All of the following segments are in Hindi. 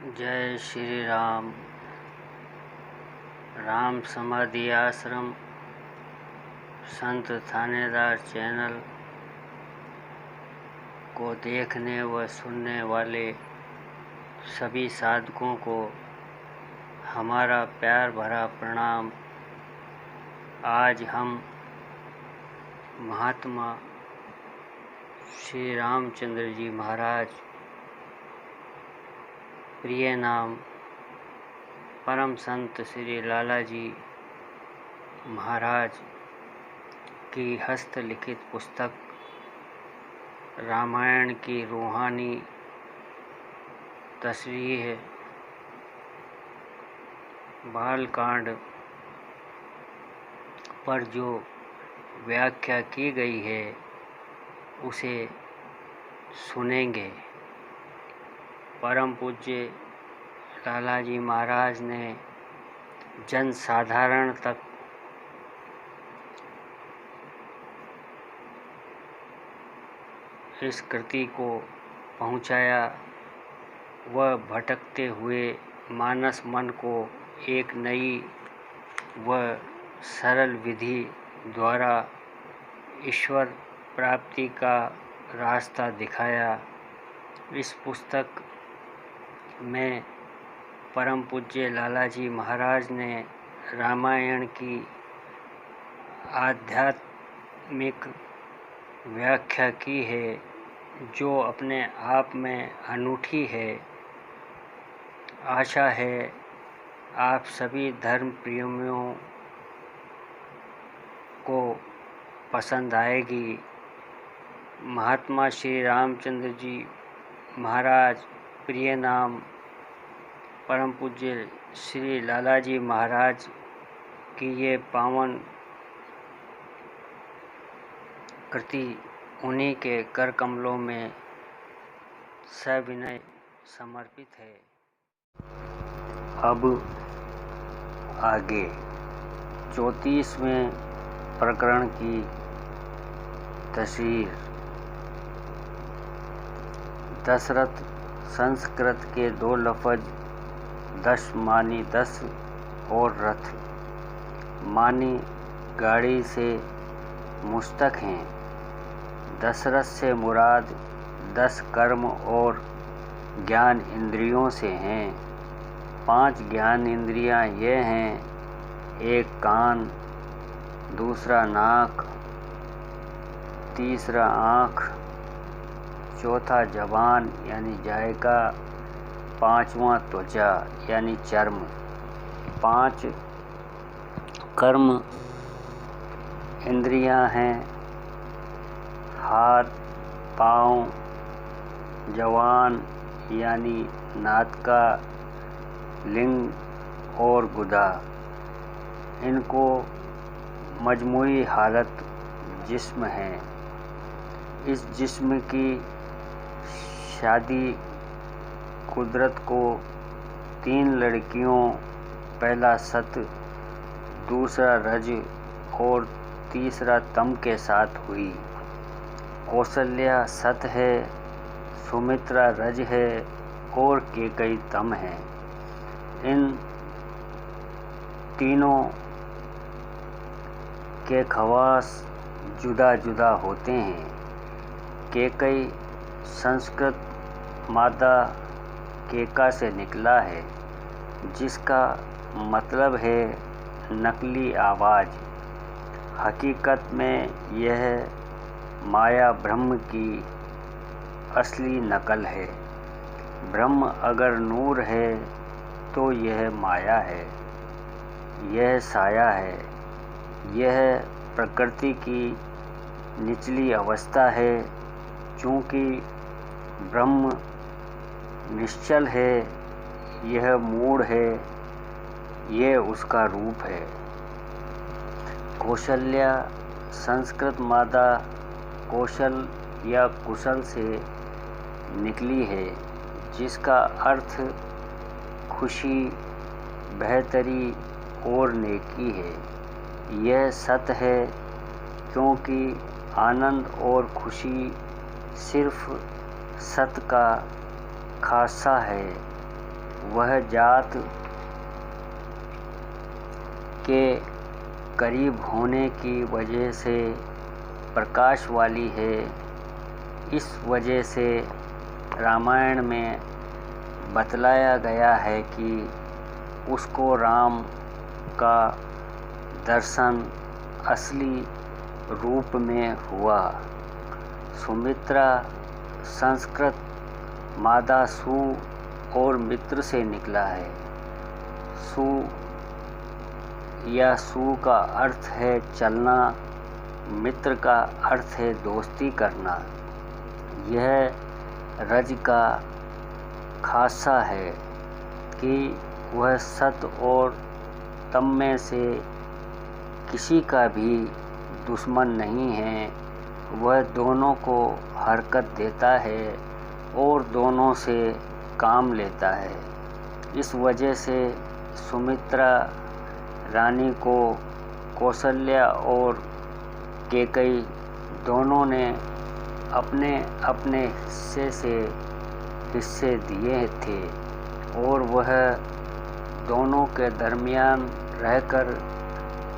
जय श्री राम। राम समाधि आश्रम संत थानेदार चैनल को देखने व सुनने वाले सभी साधकों को हमारा प्यार भरा प्रणाम। आज हम महात्मा श्री रामचंद्र जी महाराज प्रिय नाम परम संत श्री लालाजी महाराज की हस्तलिखित पुस्तक रामायण की रूहानी तशरीह बालकांड पर जो व्याख्या की गई है उसे सुनेंगे। परम पूज्य लालाजी महाराज ने जन साधारण तक इस कृति को पहुंचाया व भटकते हुए मानस मन को एक नई व सरल विधि द्वारा ईश्वर प्राप्ति का रास्ता दिखाया। इस पुस्तक में परम पूज्य लालाजी महाराज ने रामायण की आध्यात्मिक व्याख्या की है जो अपने आप में अनूठी है। आशा है आप सभी धर्म प्रेमियों को पसंद आएगी। महात्मा श्री रामचंद्र जी महाराज प्रिय नाम परम पूज्य श्री लालाजी महाराज की ये पावन कृति उन्हीं के कर कमलों में सविनय समर्पित है। अब आगे 34वें प्रकरण की तशरीह। दशरथ संस्कृत के दो लफ्ज़ दश मानी 10 और रथ मानी गाड़ी से मुश्तक हैं। दशरथ से मुराद 10 कर्म और ज्ञान इंद्रियों से हैं। 5 ज्ञान इंद्रियां ये हैं, एक कान, दूसरा नाक, तीसरा आँख, चौथा जबान यानी जायका, 5वां त्वचा यानी चर्म। 5 कर्म इंद्रियां हैं, हाथ, पाँव, जवान यानी नाटका, लिंग और गुदा। इनको मजमूई हालत जिस्म है। इस जिस्म की शादी कुदरत को 3 लड़कियों, पहला सत, दूसरा रज और तीसरा तम के साथ हुई। कौशल्या सत है, सुमित्रा रज है और कैकेयी तम है। इन तीनों के खवास जुदा जुदा होते हैं। कैकेयी संस्कृत मादा केका से निकला है जिसका मतलब है नकली आवाज़। हकीकत में यह माया ब्रह्म की असली नकल है। ब्रह्म अगर नूर है तो यह माया है, यह साया है। यह प्रकृति की निचली अवस्था है। चूँकि ब्रह्म निश्चल है, यह मूढ़ है, यह उसका रूप है। कौशल्या संस्कृत मादा कौशल या कुशल से निकली है जिसका अर्थ खुशी, बेहतरी और नेकी है। यह सत है क्योंकि आनंद और खुशी सिर्फ सत का खासा है। वह जात के करीब होने की वजह से प्रकाश वाली है। इस वजह से रामायण में बतलाया गया है कि उसको राम का दर्शन असली रूप में हुआ। सुमित्रा संस्कृत मादा सु और मित्र से निकला है। सु या सु का अर्थ है चलना, मित्र का अर्थ है दोस्ती करना। यह रज का खासा है कि वह सत और तम में से किसी का भी दुश्मन नहीं है। वह दोनों को हरकत देता है और दोनों से काम लेता है। इस वजह से सुमित्रा रानी को कौशल्या और कैकेयी दोनों ने अपने अपने हिस्से दिए थे और वह दोनों के दरमियान रहकर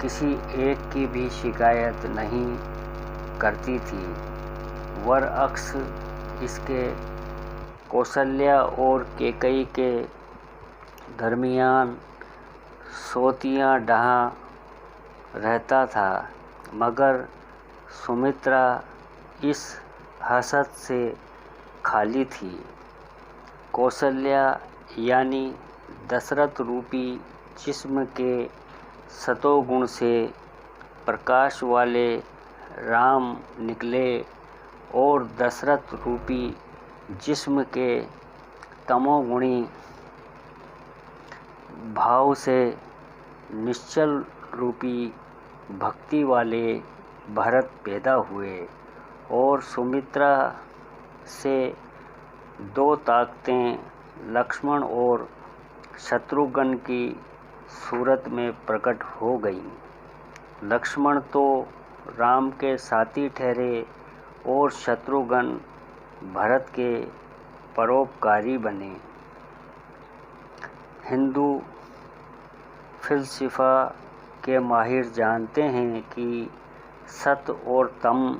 किसी एक की भी शिकायत नहीं करती थी। बरअक्स इसके कौशल्या और कैकेयी के दरमियान सोतिया डहा रहता था, मगर सुमित्रा इस हसद से खाली थी। कौशल्या यानी दशरथ रूपी जिस्म के सतोगुण से प्रकाश वाले राम निकले और दशरथ रूपी जिस्म के तमोगुणी भाव से निश्चल रूपी भक्ति वाले भरत पैदा हुए और सुमित्रा से दो ताकतें लक्ष्मण और शत्रुघ्न की सूरत में प्रकट हो गईं। लक्ष्मण तो राम के साथी ठहरे और शत्रुघ्न भरत के परोपकारी बने। हिंदू फ़िलसफ़ा के माहिर जानते हैं कि सत और तम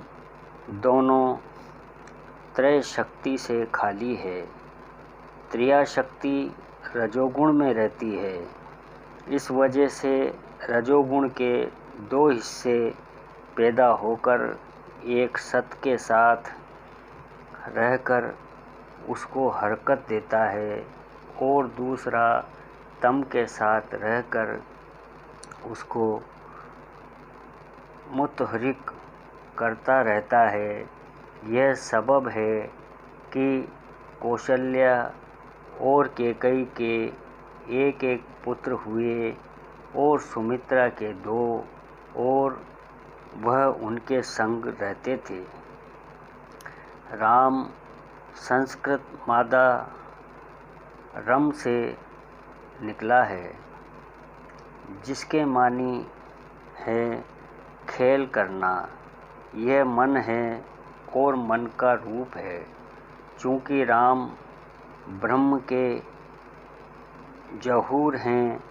दोनों त्रय शक्ति से खाली है। त्रिया शक्ति रजोगुण में रहती है। इस वजह से रजोगुण के दो हिस्से पैदा होकर एक सत के साथ रहकर उसको हरकत देता है और दूसरा तम के साथ रहकर उसको मुतहरिक करता रहता है। यह सबब है कि कौशल्या और कैकेयी के एक एक पुत्र हुए और सुमित्रा के दो, और वह उनके संग रहते थे। राम संस्कृत मादा रम से निकला है, जिसके मानी है खेल करना। यह मन है और मन का रूप है। चूँकि राम ब्रह्म के ज़हूर हैं,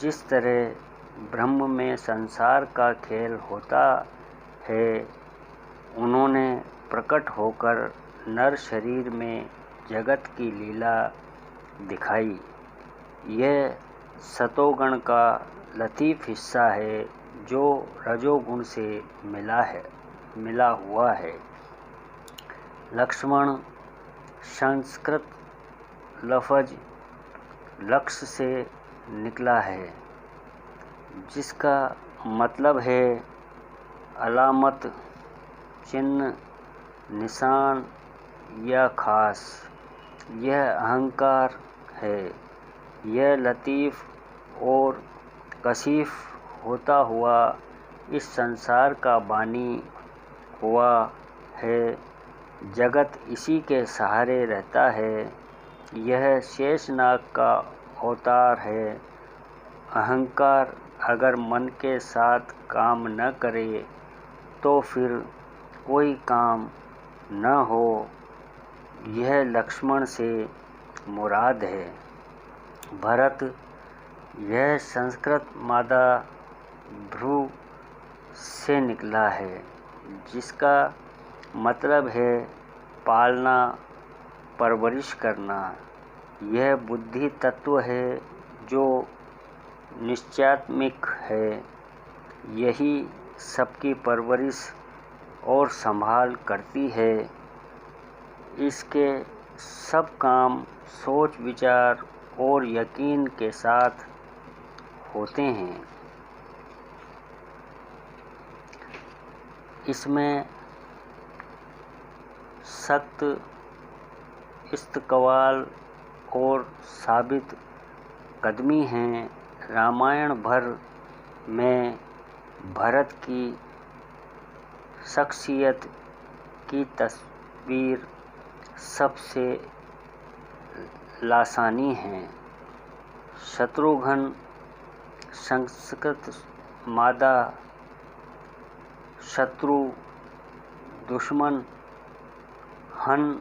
जिस तरह ब्रह्म में संसार का खेल होता है, उन्होंने प्रकट होकर नर शरीर में जगत की लीला दिखाई। यह सतोगुण का लतीफ़ हिस्सा है जो रजोगुण से मिला हुआ है। लक्ष्मण संस्कृत लफ्ज़ लक्ष्य से निकला है, जिसका मतलब है अलामत, चिन्ह, निशान या खास। यह अहंकार है। यह लतीफ़ और कशीफ होता हुआ इस संसार का बानी हुआ है। जगत इसी के सहारे रहता है। यह शेषनाग का अवतार है। अहंकार अगर मन के साथ काम न करे तो फिर कोई काम न हो। यह लक्ष्मण से मुराद है। भरत यह संस्कृत मादा भ्रू से निकला है, जिसका मतलब है पालना, परवरिश करना। यह बुद्धि तत्व है जो निश्चयात्मिक है। यही सबकी परवरिश और संभाल करती है। इसके सब काम सोच विचार और यकीन के साथ होते हैं। इसमें सख्त इस्तक़बाल और साबित कदमी हैं। रामायण भर में भरत की शख्सियत की तस्वीर सबसे लासानी है। शत्रुघ्न संस्कृत मादा शत्रु, दुश्मन, हन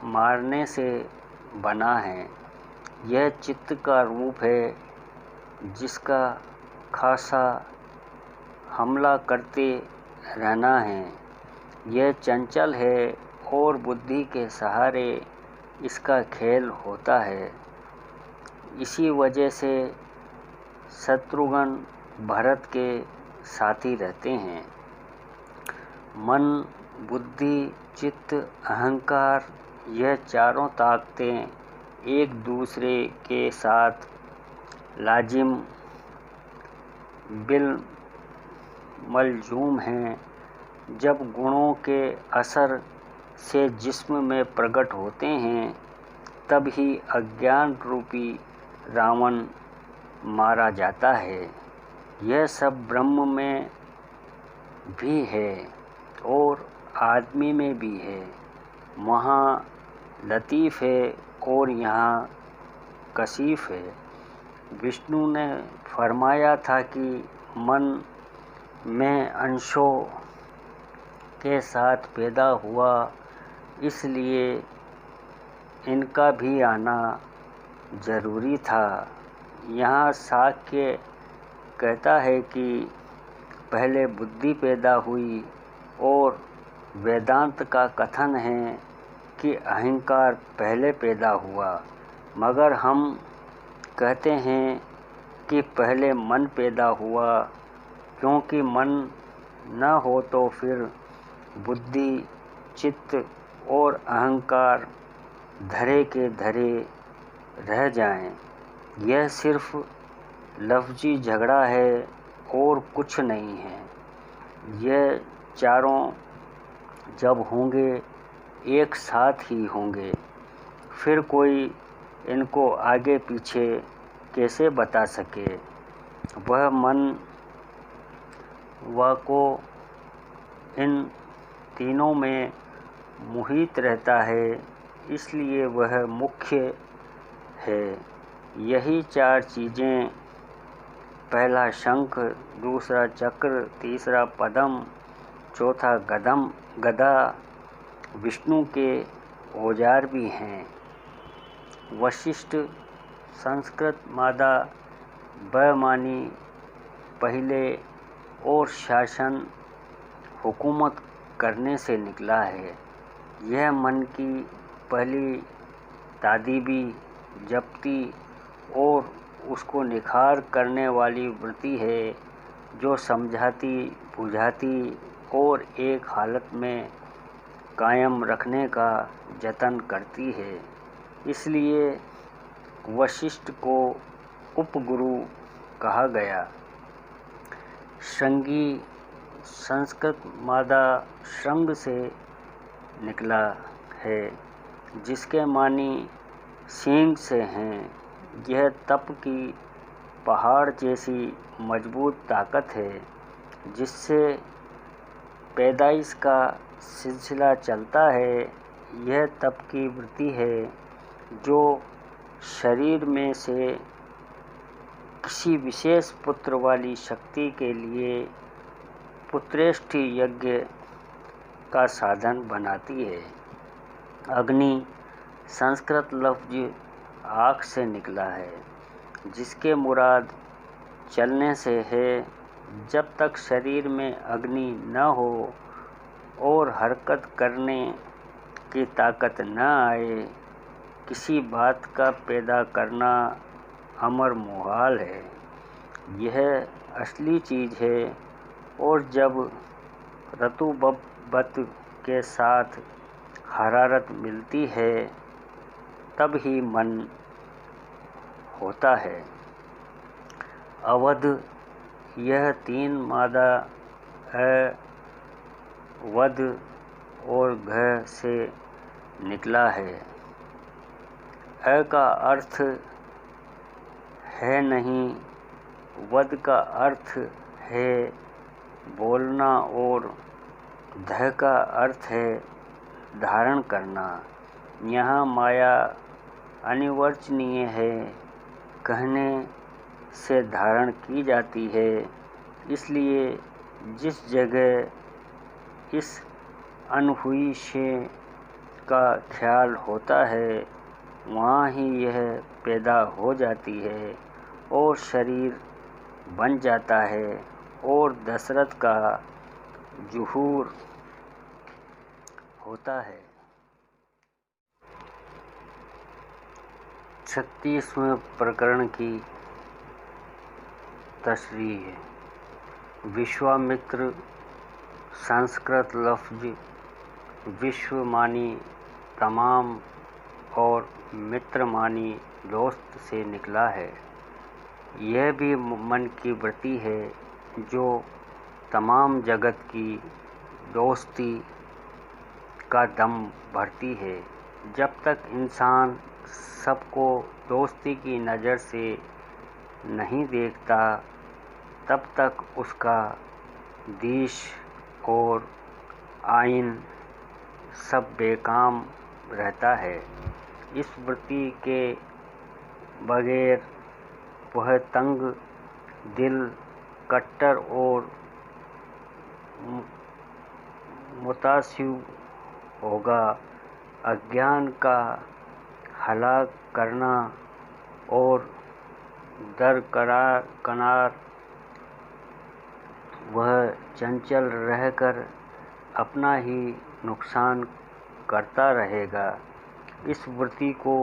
मारने से बना है। यह चित्त का रूप है जिसका खासा हमला करते रहना है। यह चंचल है और बुद्धि के सहारे इसका खेल होता है। इसी वजह से शत्रुघ्न भरत के साथी रहते हैं। मन, बुद्धि, चित्त, अहंकार यह चारों ताकतें एक दूसरे के साथ लाजिम बिल मलजूम हैं। जब गुणों के असर से जिस्म में प्रकट होते हैं, तब ही अज्ञान रूपी रावण मारा जाता है। यह सब ब्रह्म में भी है और आदमी में भी है। वहाँ लतीफ़ है और यहाँ कशीफ है। विष्णु ने फरमाया था कि मन में अंशों के साथ पैदा हुआ, इसलिए इनका भी आना जरूरी था। यहाँ शाक्य कहता है कि पहले बुद्धि पैदा हुई और वेदांत का कथन है कि अहंकार पहले पैदा हुआ, मगर हम कहते हैं कि पहले मन पैदा हुआ, क्योंकि मन न हो तो फिर बुद्धि, चित्त और अहंकार धरे के धरे रह जाएं। यह सिर्फ लफ्ज़ी झगड़ा है और कुछ नहीं है। यह चारों जब होंगे एक साथ ही होंगे, फिर कोई इनको आगे पीछे कैसे बता सके। वह मन व को इन तीनों में मुहित रहता है, इसलिए वह मुख्य है। यही चार चीज़ें, पहला शंख, दूसरा चक्र, तीसरा पद्म, चौथा गदा विष्णु के औजार भी हैं। वशिष्ठ संस्कृत मादा ब मानी पहले और शासन हुकूमत करने से निकला है। यह मन की पहली तादीबी, जप्ती और उसको निखार करने वाली वृत्ति है, जो समझाती, बुझाती और एक हालत में कायम रखने का जतन करती है। इसलिए वशिष्ठ को उपगुरु कहा गया। श्रृंगी संस्कृत मादा श्रृंग से निकला है, जिसके मानी सींग से हैं। यह तप की पहाड़ जैसी मजबूत ताकत है, जिससे पैदाइश का सिलसिला चलता है। यह तप की वृत्ति है जो शरीर में से किसी विशेष पुत्र वाली शक्ति के लिए पुत्रेष्टि यज्ञ का साधन बनाती है। अग्नि संस्कृत लफ्ज आँख से निकला है, जिसके मुराद चलने से है। जब तक शरीर में अग्नि न हो और हरकत करने की ताकत न आए, किसी बात का पैदा करना अमर मुहाल है। यह असली चीज़ है, और जब रतूबत के साथ हरारत मिलती है तब ही मन होता है। अवध यह 3 मादा वध और घ से निकला है। अ का अर्थ है नहीं, वध का अर्थ है बोलना, और ध का अर्थ है धारण करना। यहाँ माया अनिर्वचनीय है, कहने से धारण की जाती है। इसलिए जिस जगह इस अनहुई शे का ख्याल होता है, वहाँ ही यह पैदा हो जाती है और शरीर बन जाता है, और दशरथ का ज़ुहूर होता है। 36वें प्रकरण की तशरीह। विश्वामित्र संस्कृत लफ्ज़ विश्व मानी तमाम और मित्र मानी दोस्त से निकला है। यह भी मन की वृत्ति है जो तमाम जगत की दोस्ती का दम भरती है। जब तक इंसान सबको दोस्ती की नज़र से नहीं देखता, तब तक उसका देश और आइन सब बेकाम रहता है। इस वृत्ति के बगैर वह तंग दिल, कट्टर और मुतासिब होगा। अज्ञान का हलाक करना और दरकनार वह चंचल रहकर अपना ही नुकसान करता रहेगा। इस वृत्ति को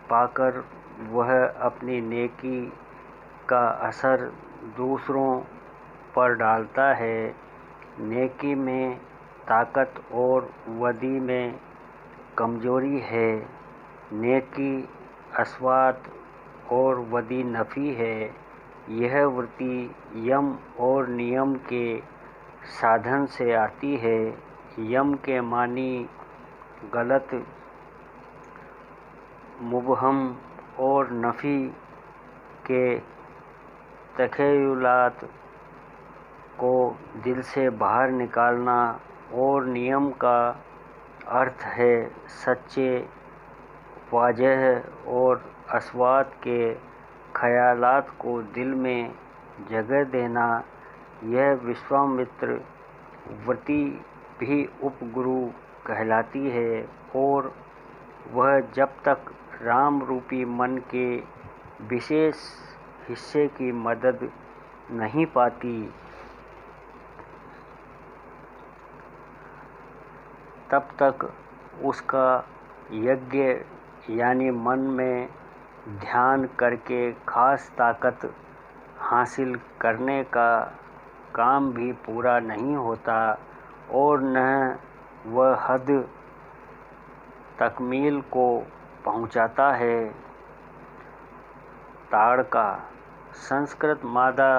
पाकर वह अपनी नेकी का असर दूसरों पर डालता है। नेकी में ताकत और वदी में कमजोरी है। नेकी अस्वात और वदी नफ़ी है। यह वृत्ति यम और नियम के साधन से आती है। यम के मानी गलत, मुबहम और नफ़ी के तख़य्युलात को दिल से बाहर निकालना, और नियम का अर्थ है सच्चे, वाज़ेह और अस्वात के ख़यालात को दिल में जगह देना। यह विश्वामित्र वृत्ति भी उपगुरु कहलाती है, और वह जब तक राम रूपी मन के विशेष हिस्से की मदद नहीं पाती, तब तक उसका यज्ञ यानी मन में ध्यान करके खास ताकत हासिल करने का काम भी पूरा नहीं होता, और न वह हद तकमील को पहुंचाता है। ताड़का संस्कृत मादा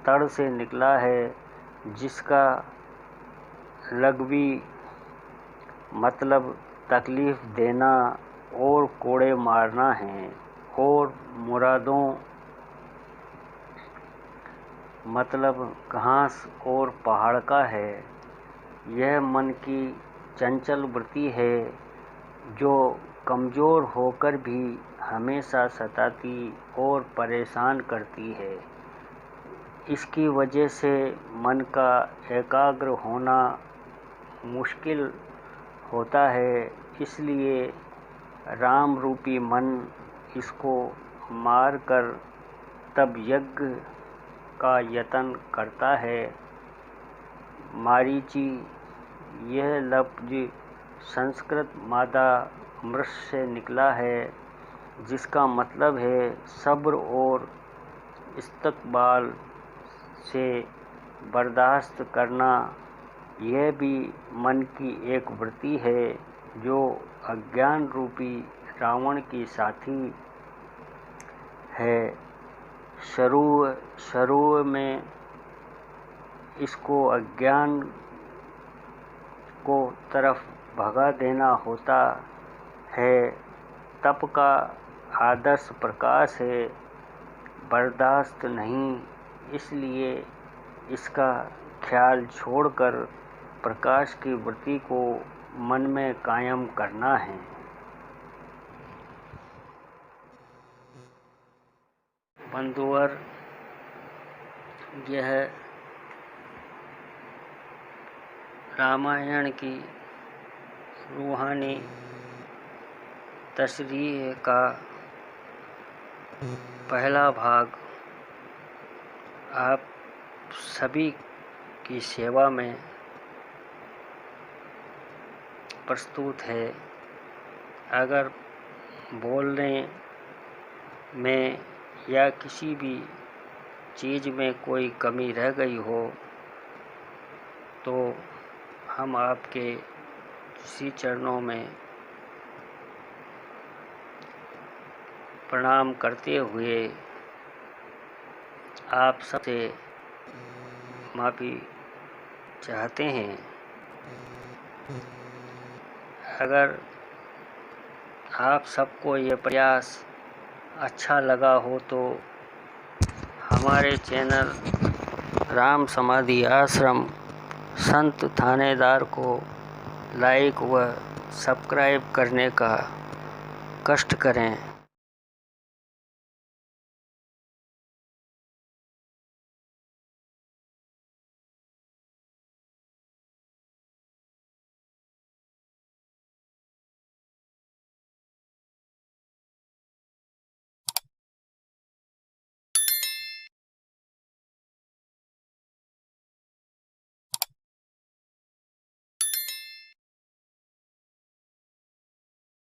तड़ से निकला है, जिसका लग़वी मतलब तकलीफ़ देना और कोड़े मारना है, और मुरादों मतलब घास और पहाड़ का है। यह मन की चंचल वृत्ति है जो कमज़ोर होकर भी हमेशा सताती और परेशान करती है। इसकी वजह से मन का एकाग्र होना मुश्किल होता है। इसलिए राम रूपी मन इसको मार कर तब यज्ञ का यत्न करता है। मारीचि, यह लफ्ज संस्कृत मादा मृष से निकला है, जिसका मतलब है सब्र और इस्तकबाल से बर्दाश्त करना। यह भी मन की एक वृत्ति है जो अज्ञान रूपी रावण की साथी है। शुरू में इसको अज्ञान को तरफ भगा देना होता है। तप का आदर्श प्रकाश है, बर्दाश्त नहीं। इसलिए इसका ख्याल छोड़कर प्रकाश की वृत्ति को मन में कायम करना है। बंधुवर, यह रामायण की रूहानी तशरीह का पहला भाग आप सभी की सेवा में प्रस्तुत है। अगर बोलने में या किसी भी चीज़ में कोई कमी रह गई हो तो हम आपके श्री चरणों में प्रणाम करते हुए आप सबसे माफ़ी चाहते हैं। अगर आप सबको ये प्रयास अच्छा लगा हो तो हमारे चैनल राम समाधि आश्रम संत थानेदार को लाइक व सब्सक्राइब करने का कष्ट करें।